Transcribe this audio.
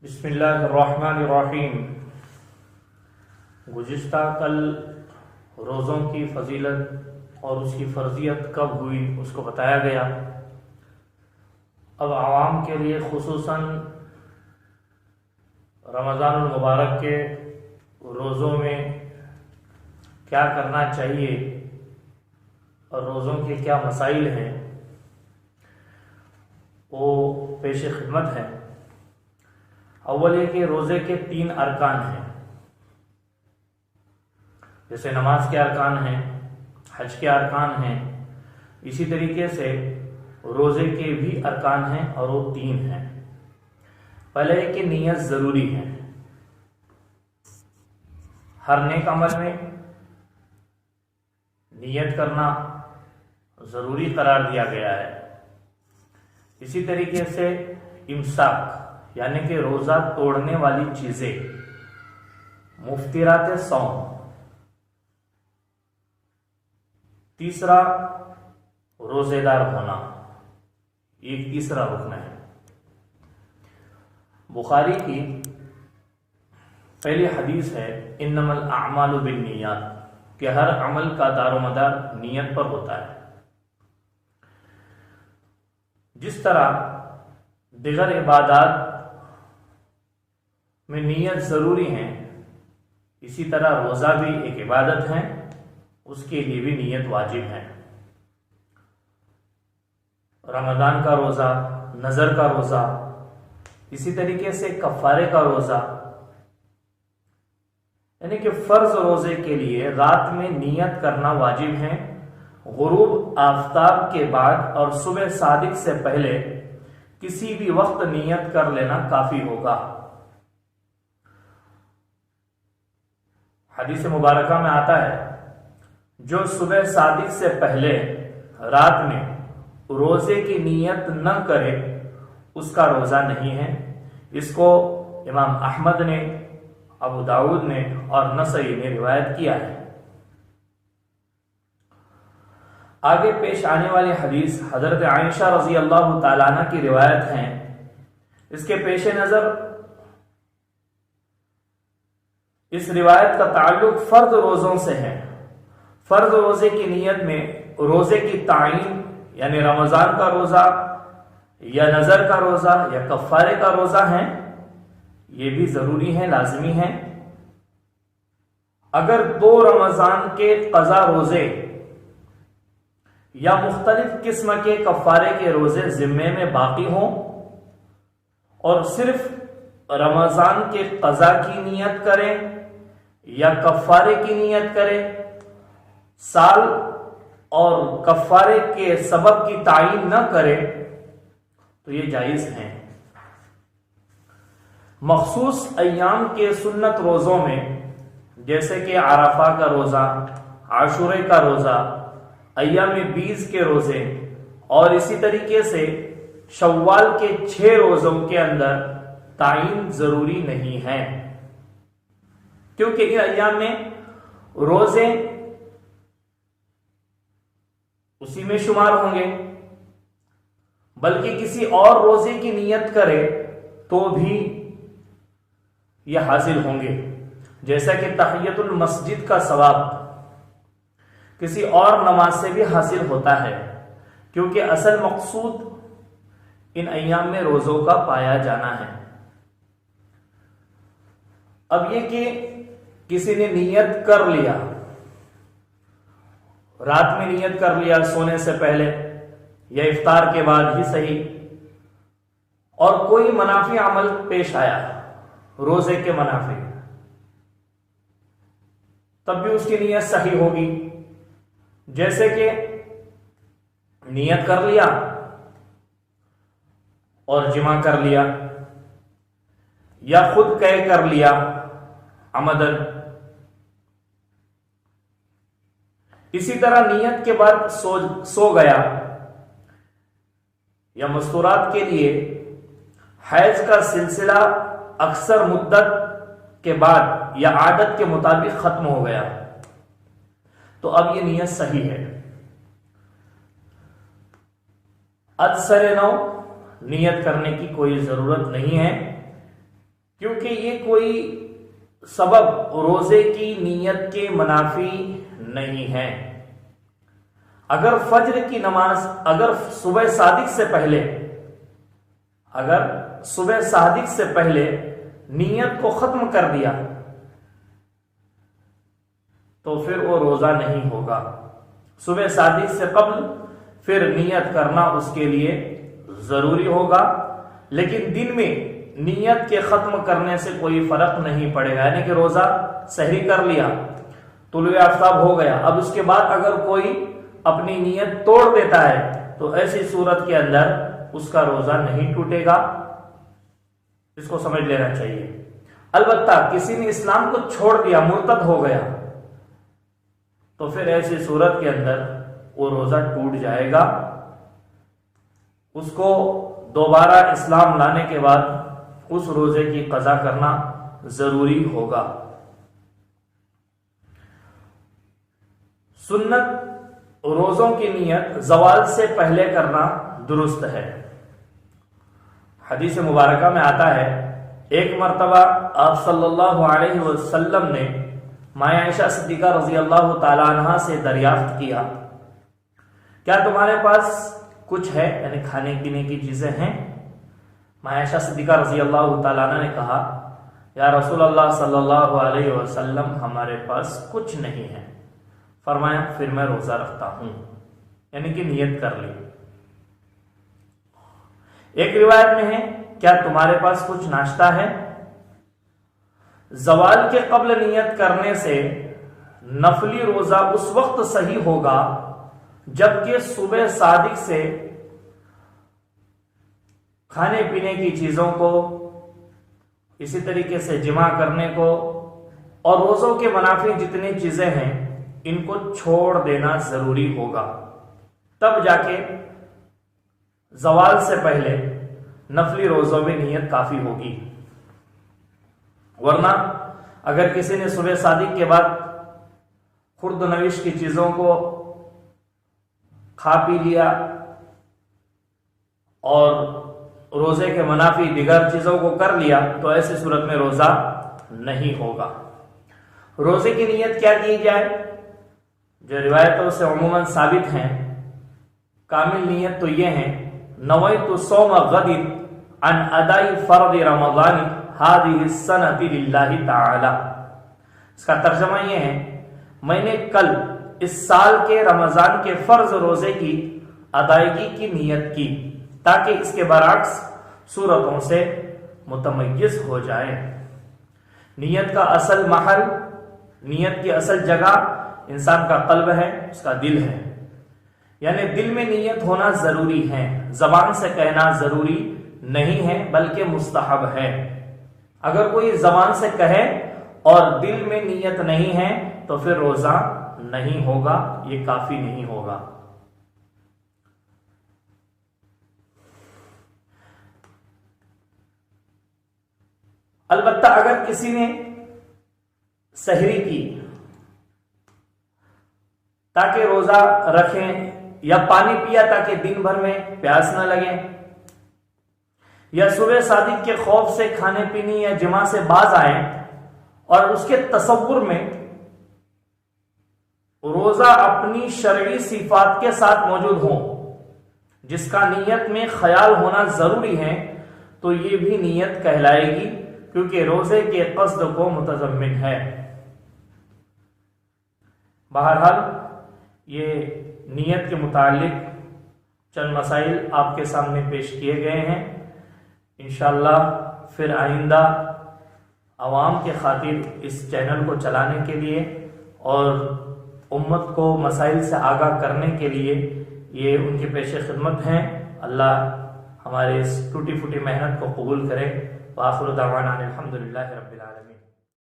بسم اللہ الرحمن الرحیم۔ گزشتہ کل روزوں کی فضیلت اور اس کی فرضیت کب ہوئی اس کو بتایا گیا۔ اب عوام کے لیے خصوصاً رمضان المبارک کے روزوں میں کیا کرنا چاہیے اور روزوں کے کیا مسائل ہیں وہ پیش خدمت ہیں۔ اول یہ کہ روزے کے 3 ارکان ہیں، جیسے نماز کے ارکان ہیں، حج کے ارکان ہیں، اسی طریقے سے روزے کے بھی ارکان ہیں اور وہ 3 ہیں۔ پہلے ہے کہ نیت ضروری ہے، ہر نیک عمل میں نیت کرنا ضروری قرار دیا گیا ہے۔ اسی طریقے سے امساک یعنی کہ روزہ توڑنے والی چیزیں، مفطرات صوم۔ تیسرا روزے دار ہونا، ایک تیسرا رکن ہے۔ بخاری کی پہلی حدیث ہے انما الاعمال بالنیات، کہ ہر عمل کا دار و مدار نیت پر ہوتا ہے۔ جس طرح دیگر عبادات میں نیت ضروری ہے، اسی طرح روزہ بھی ایک عبادت ہے، اس کے لیے بھی نیت واجب ہے۔ رمضان کا روزہ، نذر کا روزہ، اسی طریقے سے کفارے کا روزہ، یعنی کہ فرض روزے کے لیے رات میں نیت کرنا واجب ہے۔ غروب آفتاب کے بعد اور صبح صادق سے پہلے کسی بھی وقت نیت کر لینا کافی ہوگا۔ حدیث مبارکہ میں آتا ہے جو صبح صادق سے پہلے رات میں روزے کی نیت نہ کرے اس کا روزہ نہیں ہے۔ اس کو امام احمد نے، ابو داؤد نے اور نسائی نے روایت کیا ہے۔ آگے پیش آنے والی حدیث حضرت عائشہ رضی اللہ تعالیٰ عنہ کی روایت ہے۔ اس کے پیش نظر اس روایت کا تعلق فرض روزوں سے ہے۔ فرض روزے کی نیت میں روزے کی تعین، یعنی رمضان کا روزہ یا نذر کا روزہ یا کفارے کا روزہ ہے، یہ بھی ضروری ہے، لازمی ہے۔ اگر 2 رمضان کے قضا روزے یا مختلف قسم کے کفارے کے روزے ذمے میں باقی ہوں اور صرف رمضان کے قضا کی نیت کریں یا کفارے کی نیت کریں، سال اور کفارے کے سبب کی تعین نہ کرے تو یہ جائز ہے۔ مخصوص ایام کے سنت روزوں میں جیسے کہ عرفہ کا روزہ، عاشورے کا روزہ، ایام 20 کے روزے اور اسی طریقے سے شوال کے 6 روزوں کے اندر تعین ضروری نہیں ہے، کیونکہ ان ایام میں روزے اسی میں شمار ہوں گے، بلکہ کسی اور روزے کی نیت کرے تو بھی یہ حاصل ہوں گے، جیسا کہ تحیۃ المسجد کا ثواب کسی اور نماز سے بھی حاصل ہوتا ہے، کیونکہ اصل مقصود ان ایام میں روزوں کا پایا جانا ہے۔ اب یہ کہ کسی نے نیت کر لیا، رات میں نیت کر لیا سونے سے پہلے یا افطار کے بعد ہی صحیح، اور کوئی منافی عمل پیش آیا روزے کے منافی، تب بھی اس کی نیت صحیح ہوگی۔ جیسے کہ نیت کر لیا اور جمع کر لیا یا خود کہہ کر لیا عمدن، اسی طرح نیت کے بعد سو گیا، یا مستورات کے لیے حیض کا سلسلہ اکثر مدت کے بعد یا عادت کے مطابق ختم ہو گیا تو اب یہ نیت صحیح ہے۔ ازسر نو نیت کرنے کی کوئی ضرورت نہیں ہے، کیونکہ یہ کوئی سبب روزے کی نیت کے منافی نہیں ہے۔ اگر فجر کی نماز اگر صبح صادق سے پہلے نیت کو ختم کر دیا تو پھر وہ روزہ نہیں ہوگا۔ صبح صادق سے قبل پھر نیت کرنا اس کے لیے ضروری ہوگا، لیکن دن میں نیت کے ختم کرنے سے کوئی فرق نہیں پڑے گا۔ یعنی کہ روزہ سحری کر لیا، طلوع آفتاب ہو گیا، اب اس کے بعد اگر کوئی اپنی نیت توڑ دیتا ہے تو ایسی صورت کے اندر اس کا روزہ نہیں ٹوٹے گا۔ اس کو سمجھ لینا چاہیے۔ البتہ کسی نے اسلام کو چھوڑ دیا، مرتد ہو گیا، تو پھر ایسی صورت کے اندر وہ روزہ ٹوٹ جائے گا۔ اس کو دوبارہ اسلام لانے کے بعد اس روزے کی قضا کرنا ضروری ہوگا۔ سنت روزوں کی نیت زوال سے پہلے کرنا درست ہے۔ حدیث مبارکہ میں آتا ہے، ایک مرتبہ آپ صلی اللہ علیہ وسلم نے ماں عائشہ صدیقہ رضی اللہ تعالی عنہا سے دریافت کیا، کیا تمہارے پاس کچھ ہے، یعنی کھانے پینے کی چیزیں ہیں؟ ماں عائشہ صدیقہ رضی اللہ تعالی عنہ نے کہا، یا رسول اللہ صلی اللہ علیہ وسلم ہمارے پاس کچھ نہیں ہے۔ فرمایا پھر میں روزہ رکھتا ہوں، یعنی کہ نیت کر لی۔ ایک روایت میں ہے، کیا تمہارے پاس کچھ ناشتہ ہے؟ زوال کے قبل نیت کرنے سے نفلی روزہ اس وقت صحیح ہوگا جبکہ صبح صادق سے کھانے پینے کی چیزوں کو، اسی طریقے سے جمع کرنے کو اور روزوں کے منافی جتنی چیزیں ہیں ان کو چھوڑ دینا ضروری ہوگا، تب جا کے زوال سے پہلے نفلی روزوں میں نیت کافی ہوگی۔ ورنہ اگر کسی نے صبح صادق کے بعد خرد نوش کی چیزوں کو کھا پی لیا اور روزے کے منافی دیگر چیزوں کو کر لیا تو ایسی صورت میں روزہ نہیں ہوگا۔ روزے کی نیت کیا کی جائے؟ جو روایتوں سے عموماً ثابت ہیں، کامل نیت تو یہ ہے، نویت صوم غد عن ادائی فرض رمضان هذه السنة للہ تعالی۔ اس کا ترجمہ یہ ہے، میں نے کل اس سال کے رمضان کے فرض روزے کی ادائیگی کی نیت کی تاکہ اس کے برعکس صورتوں سے متمیز ہو جائے۔ نیت کا اصل محل، نیت کی اصل جگہ انسان کا قلب ہے، اس کا دل ہے، یعنی دل میں نیت ہونا ضروری ہے، زبان سے کہنا ضروری نہیں ہے بلکہ مستحب ہے۔ اگر کوئی زبان سے کہے اور دل میں نیت نہیں ہے تو پھر روزہ نہیں ہوگا، یہ کافی نہیں ہوگا۔ البتہ اگر کسی نے سحری کی تاکہ روزہ رکھیں یا پانی پیا تاکہ دن بھر میں پیاس نہ لگے، یا صبح صادق کے خوف سے کھانے پینے یا جماع سے باز آئیں اور اس کے تصور میں روزہ اپنی شرعی صفات کے ساتھ موجود ہو جس کا نیت میں خیال ہونا ضروری ہے، تو یہ بھی نیت کہلائے گی کیونکہ روزے کے قصد کو متضمن ہے۔ بہرحال یہ نیت کے متعلق چند مسائل آپ کے سامنے پیش کیے گئے ہیں۔ انشاءاللہ پھر آئندہ عوام کے خاطر اس چینل کو چلانے کے لیے اور امت کو مسائل سے آگاہ کرنے کے لیے یہ ان کی پیش خدمت ہیں۔ اللہ ہمارے اس ٹوٹی پھوٹی محنت کو قبول کرے۔ وآخر دعوانا الحمدللہ رب العالمین۔